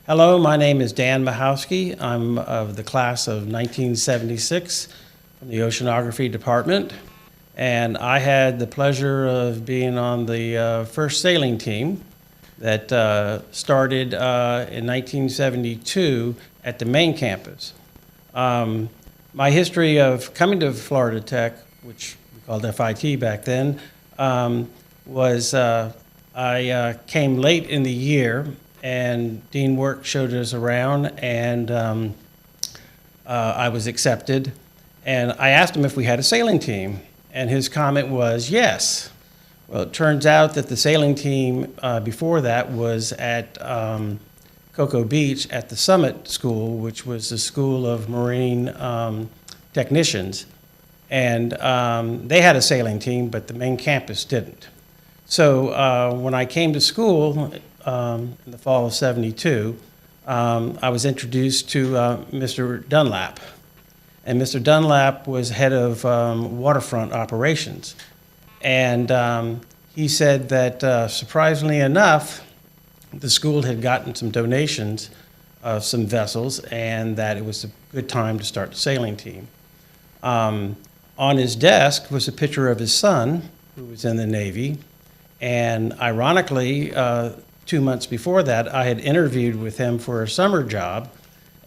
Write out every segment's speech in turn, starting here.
Hello, my name is Dan Machowski. I'm of the class of 1976 from the Oceanography Department, and I had the pleasure of being on the first sailing team that started in 1972 at the main campus. My history of coming to Florida Tech, which we called FIT back then, was I came late in the year, and Dean Work showed us around, and I was accepted. And I asked him if we had a sailing team, and his comment was yes. Well, it turns out that the sailing team before that was at Cocoa Beach at the Summit School, which was the School of Marine Technicians. And they had a sailing team, but the main campus didn't. So when I came to school in the fall of '72, I was introduced to Mr. Dunlap. And Mr. Dunlap was head of waterfront operations. And he said that surprisingly enough, the school had gotten some donations of some vessels and that it was a good time to start the sailing team. On his desk was a picture of his son, who was in the Navy. And ironically, 2 months before that, I had interviewed with him for a summer job.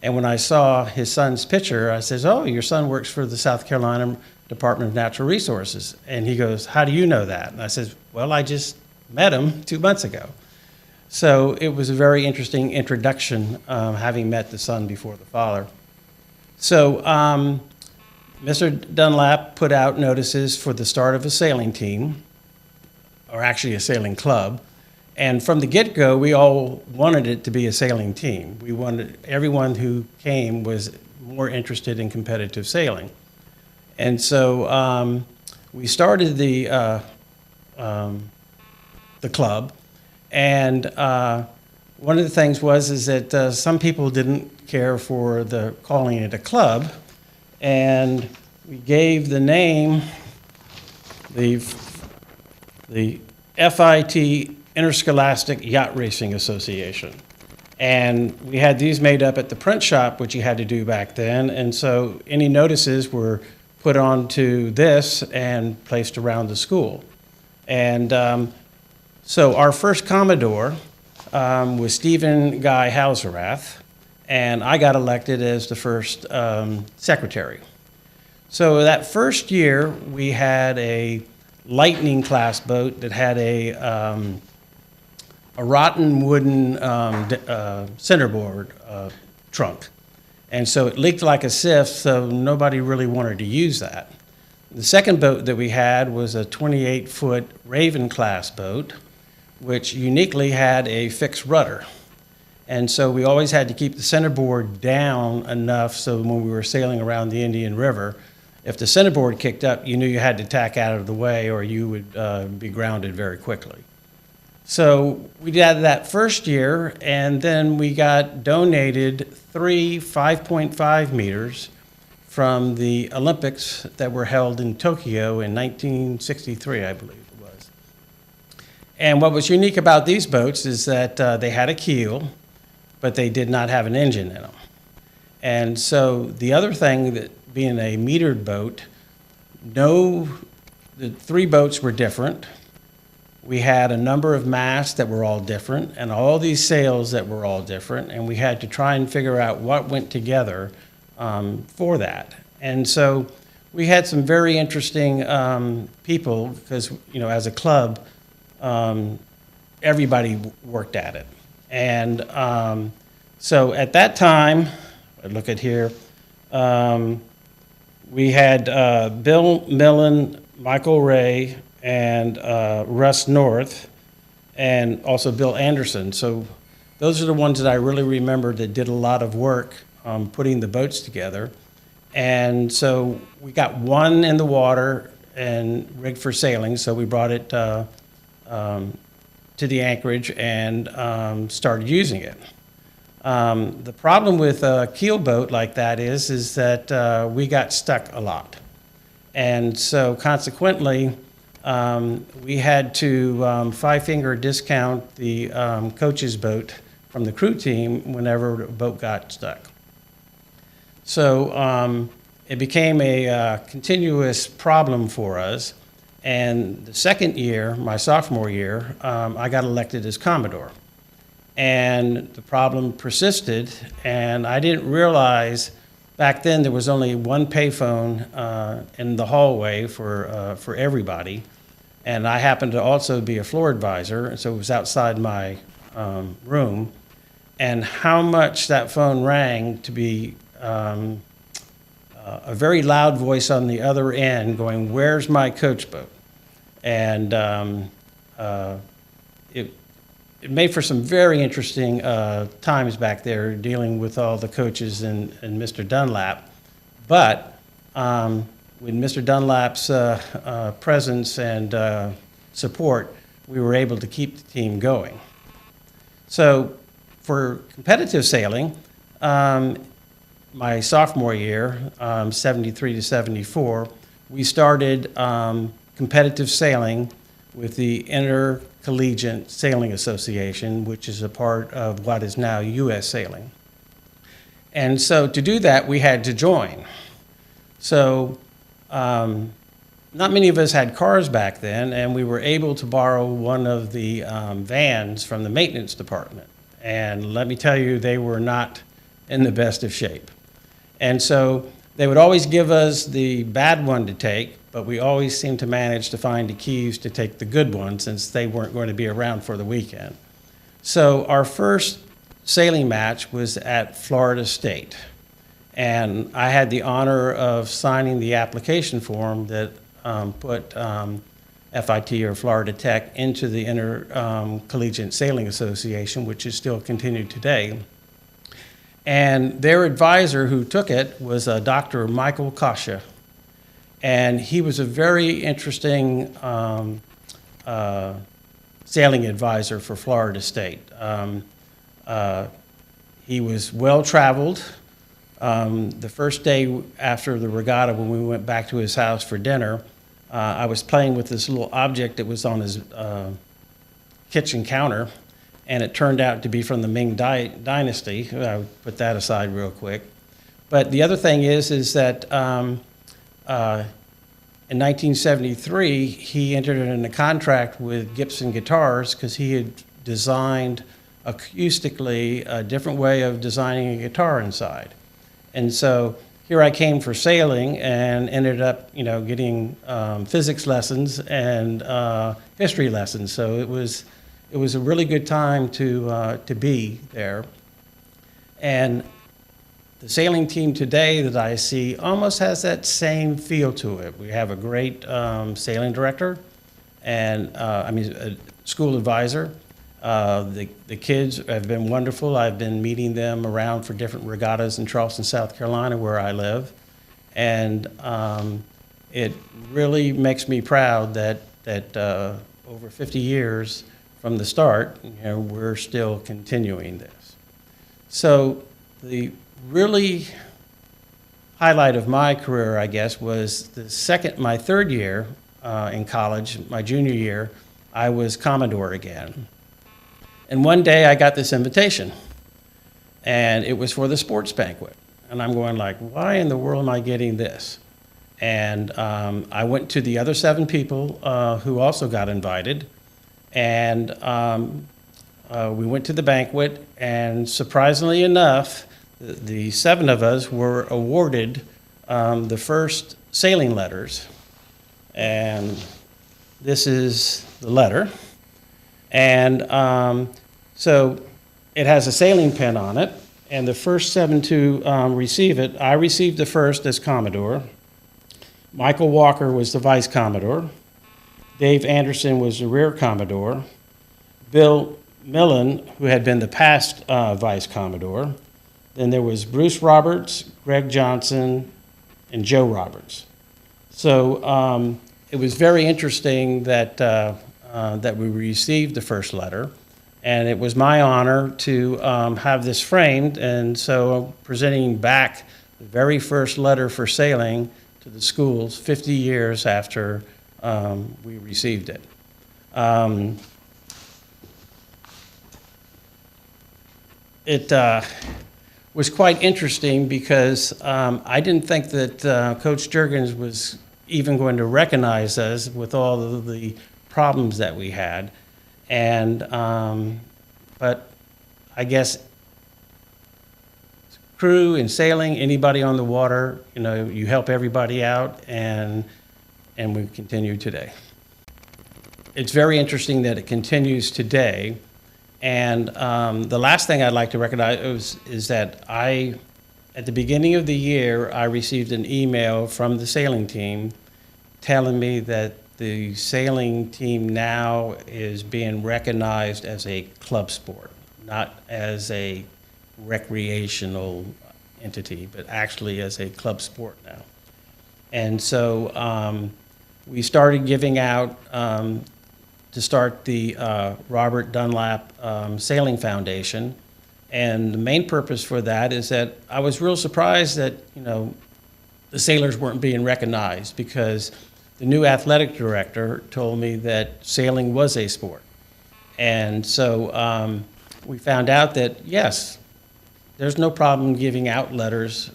And when I saw his son's picture, I said, "Oh, your son works for the South Carolina Department of Natural Resources." And he goes, "How do you know that?" And I said, "Well, I just met him 2 months ago." So it was a very interesting introduction, having met the son before the father. So Mr. Dunlap put out notices for the start of a sailing team, or actually a sailing club. And from the get-go, we all wanted it to be a sailing team. We wanted, everyone who came was more interested in competitive sailing. And so we started the club, and one of the things is that some people didn't care for calling it a club, and we gave the name the FIT Interscholastic Yacht Racing Association. And we had these made up at the print shop, which you had to do back then, and so any notices were put onto this and placed around the school. And so our first Commodore was Stephen Guy Hauserath, and I got elected as the first secretary. So that first year, we had a Lightning class boat that had a rotten wooden centerboard trunk. And so it leaked like a sieve, so nobody really wanted to use that. The second boat that we had was a 28-foot Raven class boat, which uniquely had a fixed rudder. And so we always had to keep the centerboard down enough so when we were sailing around the Indian River, if the centerboard kicked up, you knew you had to tack out of the way or you would be grounded very quickly. So we did that first year, and then we got donated 3 5.5 meters from the Olympics that were held in Tokyo in 1963, I believe it was. And what was unique about these boats is that they had a keel, but they did not have an engine in them. And so the other thing, that being a metered boat, the 3 boats were different. We had a number of masts that were all different, and all these sails that were all different, and we had to try and figure out what went together for that. And so we had some very interesting people, because as a club, everybody worked at it. And so at that time, I look at here, we had Bill Millen, Michael Ray, and Russ North, and also Bill Anderson. So those are the ones that I really remember that did a lot of work putting the boats together. And so we got one in the water and rigged for sailing, so we brought it to the anchorage and started using it. The problem with a keel boat like that is that we got stuck a lot. And so consequently, we had to five-finger discount the coach's boat from the crew team whenever the boat got stuck. So it became a continuous problem for us. And the second year, my sophomore year, I got elected as Commodore. And the problem persisted, and I didn't realize back then there was only one payphone in the hallway for everybody. And I happened to also be a floor advisor, and so it was outside my room. And how much that phone rang to be a very loud voice on the other end going, "Where's my coach boat?" And it made for some very interesting times back there dealing with all the coaches and Mr. Dunlap. But with Mr. Dunlap's presence and support, we were able to keep the team going. So for competitive sailing, my sophomore year, 73 to 74, we started competitive sailing with the Intercollegiate Sailing Association, which is a part of what is now U.S. Sailing. And so to do that, we had to join. So not many of us had cars back then, and we were able to borrow one of the vans from the maintenance department. And let me tell you, they were not in the best of shape. And so they would always give us the bad one to take, but we always seemed to manage to find the keys to take the good one since they weren't going to be around for the weekend. So our first sailing match was at Florida State. And I had the honor of signing the application form that put FIT or Florida Tech into the Intercollegiate Sailing Association, which is still continued today. And their advisor who took it was Dr. Michael Kasha. And he was a very interesting sailing advisor for Florida State. He was well-traveled. The first day after the regatta, when we went back to his house for dinner, I was playing with this little object that was on his kitchen counter, and it turned out to be from the Ming Dynasty. I would put that aside real quick. But the other thing is that in 1973, he entered in a contract with Gibson Guitars because he had designed acoustically a different way of designing a guitar inside. And so here I came for sailing and ended up, getting physics lessons and history lessons. So it was a really good time to be there. And the sailing team today that I see almost has that same feel to it. We have a great sailing director and a school advisor. The kids have been wonderful. I've been meeting them around for different regattas in Charleston, South Carolina, where I live. And it really makes me proud that over 50 years from the start, we're still continuing this. So the really highlight of my career, I guess, was my third year in college, my junior year, I was Commodore again. And one day I got this invitation, and it was for the sports banquet. And I'm going like, why in the world am I getting this? And I went to the other 7 people who also got invited, and we went to the banquet, and surprisingly enough, the 7 of us were awarded the first sailing letters. And this is the letter. And so it has a sailing pin on it, and the first 7 to receive it, I received the first as Commodore. Michael Walker was the Vice Commodore. Dave Anderson was the Rear Commodore. Bill Millen, who had been the past Vice Commodore. Then there was Bruce Roberts, Greg Johnson, and Joe Roberts. So it was very interesting that we received the first letter, and it was my honor to have this framed, and so presenting back the very first letter for sailing to the schools 50 years after we received it. It was quite interesting because I didn't think that Coach Jurgens was even going to recognize us with all of the problems that we had. And, but I guess crew and sailing, anybody on the water, you know, you help everybody out, and we continue today. It's very interesting that it continues today. And the last thing I'd like to recognize is that at the beginning of the year, I received an email from the sailing team telling me that the sailing team now is being recognized as a club sport, not as a recreational entity, but actually as a club sport now. And so we started giving out to start the Robert Dunlap Sailing Foundation. And the main purpose for that is that I was real surprised that, you know, the sailors weren't being recognized, because the new athletic director told me that sailing was a sport. And so we found out that, yes, there's no problem giving out letters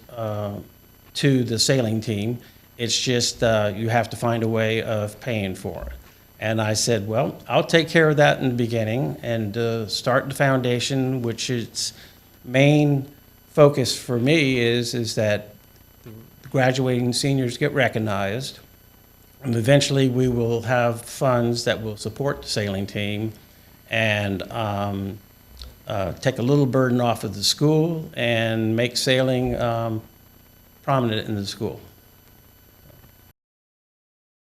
to the sailing team. It's just you have to find a way of paying for it. And I said, well, I'll take care of that in the beginning and start the foundation, which its main focus for me is that the graduating seniors get recognized, and eventually we will have funds that will support the sailing team and take a little burden off of the school and make sailing prominent in the school.